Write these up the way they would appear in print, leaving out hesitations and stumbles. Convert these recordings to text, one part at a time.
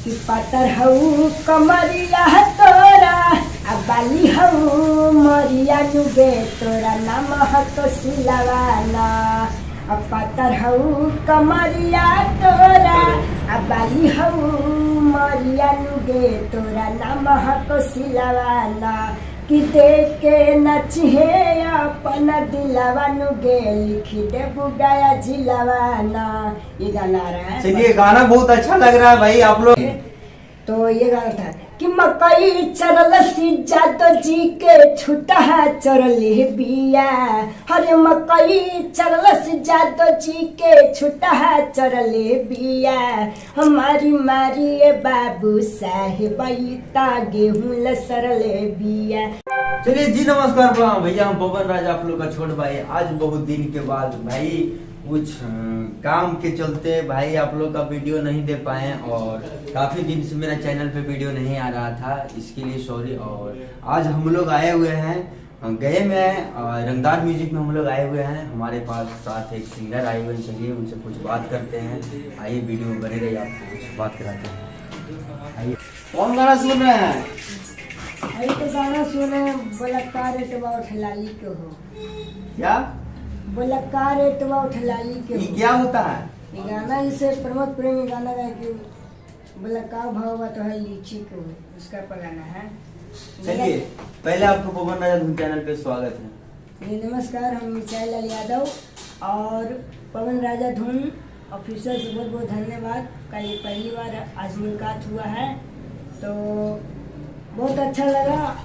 कि पातर हऊ कमरिया तोरा आ बाली हऊ मरिया डूबे तोरा नाम हतो सिलवाना। अब पातर हऊ कमरिया तोरा आ बाली हऊ मरिया डूबे तोरा नाम हतो सिलवाना। कि देख के नचिहे अपन दिलवा नुगे लिखी दे बुगाया जिलवाना। ये गाना आ रहा है। चलिए गाना बहुत अच्छा लग रहा है भाई आप लोग। तो ये गाना था कि मकई चरल सिजा तो जी के छुटा चरली बिया। हरे मकई चरल सिजा तो जी के छुटा चरली बिया। हमारी मारी बाबू साहेब गेहूं लसरले बिया। चलिए जी नमस्कार भैया, हम पवन राज आप लोग का छोट भाई। आज बहुत दिन के बाद भाई कुछ काम के चलते भाई आप लोग का वीडियो नहीं दे पाए और काफी दिन से मेरा चैनल पे वीडियो नहीं आ रहा था, इसके लिए सॉरी। और आज हम लोग आए हुए हैं गए में रंगदार म्यूजिक में हम लोग आए हुए हैं। हमारे पास साथ एक सिंगर आए हुए हैं, चलिए उनसे कुछ बात करते हैं। आइए वीडियो में बने रहिए, आपको कुछ बात कराते हैं। आइए, कौन गाना सुन रहे हैं? अरे तो गाना सुने बलात्कार एतवा उठलाली के हो। क्या बलात्कार एतवा उठलाली के ये हो। क्या होता है? ये गाना इसे प्रमोद प्रेमी गाना गाए कि बलात्कार भाव तो है लीची के हो, उसका पर गाना है। चलिए पहले आपको पवन राजा धुन चैनल पे स्वागत है। ये नमस्कार, हम मिसाइल लाल यादव और पवन राजा धुन ऑफिसर से बहुत बहुत धन्यवाद का ये पहली बार आज मुलाकात हुआ है, तो बहुत अच्छा लगा।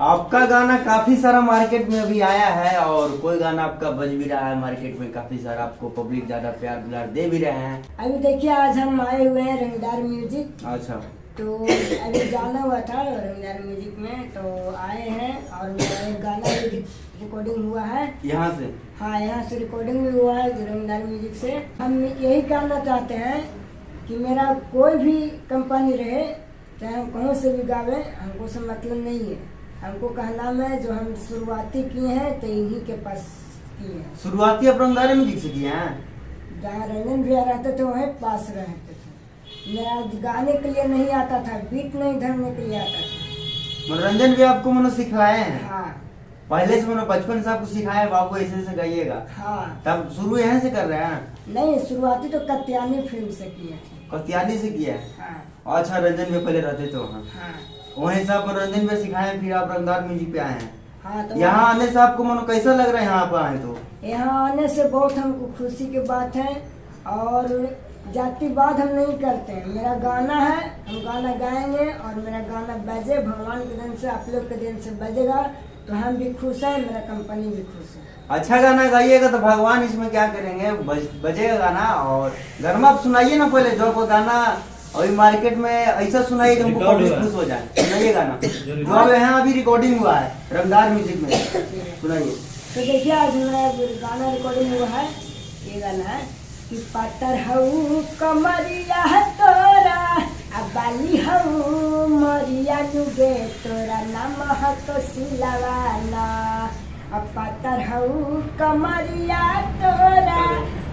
आपका गाना काफी सारा मार्केट में अभी आया है और कोई गाना आपका बज भी रहा है मार्केट में, काफी सारा आपको पब्लिक ज्यादा प्यार दुलार दे भी रहे हैं। अभी देखिए आज हम आए हुए हैं रंगदार म्यूजिक। अच्छा, तो अभी जाना हुआ था रंगदार म्यूजिक में, तो आए हैं और मेरा एक गाना भी रिकॉर्डिंग हुआ है यहाँ से। हाँ, यहाँ से रिकॉर्डिंग भी हुआ है रंगदार म्यूजिक से। हम यही कहना चाहते हैं कि मेरा कोई भी कंपनी रहे, चाहे हम कहीं से भी गावे, हमको से मतलब नहीं है। हमको कहना में जो हम शुरुआती किए हैं तो इन्हीं के पास किए हैं। शुरुआती आप रंगदार म्यूजिक से किए हैं? जहाँ रंजन भैया रहते थे वहीं पास रहते थे। मेरा गाने के लिए नहीं आता था, बीट नहीं धरने के लिए आता था। मनोरंजन भी आपको मनो सिखाए हैं? हाँ पहले से मनो बचपन से आपको सिखाया है, बाबू ऐसे ऐसे गाइएगा, हाँ। तब शुरू यहाँ से कर रहे हैं? नहीं, शुरुआती तो कत्यानी फिल्म से किए थे। कत्याली से किया है? हाँ अच्छा, रंजन में पहले रहते थे वहाँ। हाँ वहीं से आप मनोरंजन में सिखाए, फिर आप रंगदार म्यूजिक पे आए हैं। हाँ। तो यहाँ आने से आपको मनो कैसा लग रहा है यहाँ पे आए तो? यहाँ आने से बहुत हमको खुशी की बात है और जातिवाद हम नहीं करते हैं। मेरा गाना है, हम गाना गाएंगे और मेरा गाना बजे, भगवान के दिन से आप लोग के दिन से बजेगा तो हम भी खुश हैं, मेरा कंपनी भी खुश है। अच्छा गाना गाइएगा तो भगवान इसमें क्या करेंगे, बजेगा गाना। और गर्मा आप सुनाइए ना पहले जो आपको गाना अभी मार्केट में ऐसा सुनाइए कि हमको पब्लिक खुश हो जाए। सुनाइए गाना जो अब यहाँ अभी रिकॉर्डिंग हुआ है रंगदार म्यूजिक में, सुनाइए। तो देखिए आज मेरा गाना रिकॉर्डिंग हुआ है। ये गाना है कि पातर हऊ कमरिया तोरा आ बाली हऊ मरिया डूबे तोरा नाम हतो सिलवाना। अब पातर हऊ कमरिया तोरा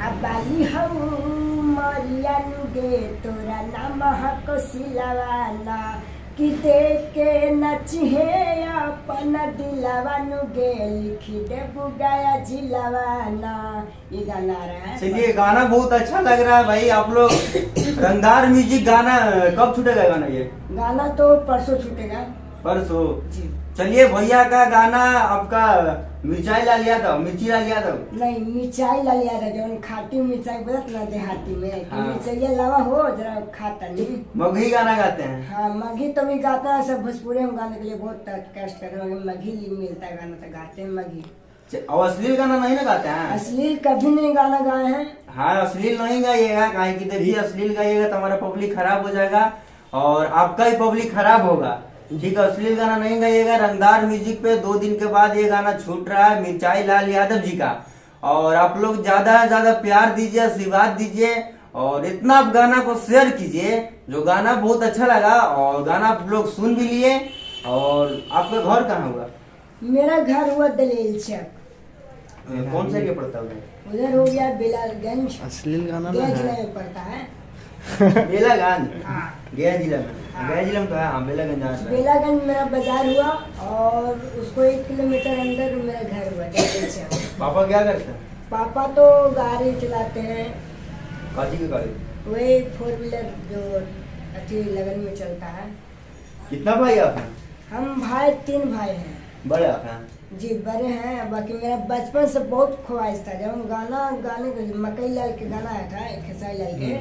आ बाली हऊ मरिया डूबे तोरा नाम हतो सिलवाना। कि देख के नचिहे अपन दिलवा नुगे लिखी दे बुगाया जिलवाना। ये गाना आ रहा है। चलिए गाना बहुत अच्छा लग रहा है भाई आप लोग। रंगदार म्यूजिक गाना कब छूटेगा गाना? ये गाना तो परसों छूटेगा। परसों? जी। चलिए भैया का गाना आपका मिर्चाई लाल यादव, मिर्ची लाल यादव नहीं, मिर्चाई लाल यादव जो खाटी मिर्चाई बोलत ना देहाती में कि हाँ। मिर्चाइया लावा हो जरा खाता नहीं। मगही गाना गाते हैं? हाँ, मघी तो भी गाता है, सब भोजपुरी में गाने के लिए बहुत कष्ट कर रहे हैं। मघी मिलता है गाना तो गाते हैं मघी। और अश्लील गाना नहीं ना गाते हैं? अश्लील कभी नहीं गाना गाए हैं। हाँ, अश्लील नहीं गाइएगा, काहे कि देखिए अश्लील गाइएगा तो हमारा पब्लिक खराब हो जाएगा और आपका ही पब्लिक खराब होगा। ठीक है, अश्लील गाना नहीं गाइएगा। रंगदार म्यूजिक पे 2 दिन के बाद ये गाना छूट रहा है मिर्चाई लाल यादव जी का। और आप लोग ज्यादा से ज्यादा प्यार दीजिए, आशीर्वाद दीजिए और इतना आप गाना को शेयर कीजिए। जो गाना बहुत अच्छा लगा और गाना आप लोग सुन भी लिए। और आपका घर कहाँ हुआ? मेरा घर हुआ दलेल चक। कौन सा एरिया पड़ता है? उधर हो गया बिलालगंज। अश्लील गाना ना गैज है। में पड़ता है। बेलागंज हाँ गया जिला में। हाँ। गया जिला में तो है, हाँ बेलागंज जहाँ से। बेलागंज मेरा बाजार हुआ और उसको 1 किलोमीटर अंदर मेरा घर हुआ जंगल से। पापा क्या करते हैं? पापा तो गाड़ी चलाते हैं, काजी की गाड़ी। वही 4 व्हीलर जो अच्छी लगन में चलता है। कितना भाई आप हैं? हम भाई 3 भाई हैं बड़े आप हैं? जी, बड़े हैं। बाकी मेरा बचपन से बहुत ख्वाहिश था, जब हम गाना गाने के मकई लाल के गाना आया था खेसारी लाल के,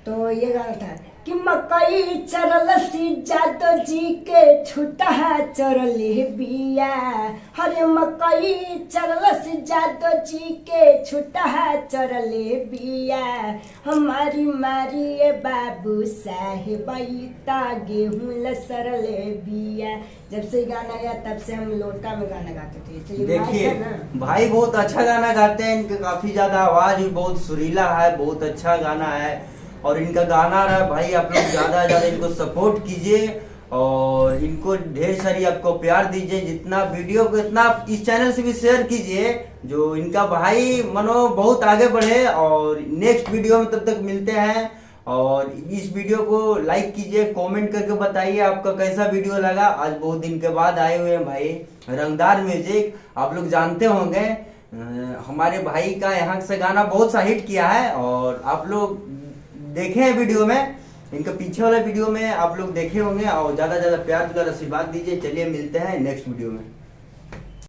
तो ये गाना था कि मकई चरल सी जादो जी के छुटा चरले बिया, हरे मकई चरल सी जादो जी के छुटा चरले बिया, हमारी मारी बाबू साहेब गेहूं लसरले बिया। जब से गाना गया तब से हम लोटा में गाना गाते थे, इसलिए देखिए भाई था ना। भाई बहुत अच्छा गाना गाते हैं, इनका काफी ज्यादा आवाज भी बहुत सुरीला है, बहुत अच्छा गाना है और इनका गाना रहा भाई। आप लोग ज्यादा ज्यादा इनको सपोर्ट कीजिए और इनको ढेर सारी आपको प्यार दीजिए, जितना वीडियो को इतना आप इस चैनल से भी शेयर कीजिए, जो इनका भाई मनो बहुत आगे बढ़े। और नेक्स्ट वीडियो में तब तक मिलते हैं और इस वीडियो को लाइक कीजिए, कमेंट करके बताइए आपका कैसा वीडियो लगा। आज बहुत दिन के बाद आए हुए हैं भाई रंगदार म्यूजिक, आप लोग जानते होंगे हमारे भाई का यहाँ से गाना बहुत सा हिट किया है और आप लोग देखे हैं वीडियो में, इनका पीछे वाला वीडियो में आप लोग देखे होंगे और ज्यादा ज्यादा प्यार आशीर्वाद दीजिए। चलिए मिलते हैं नेक्स्ट वीडियो में।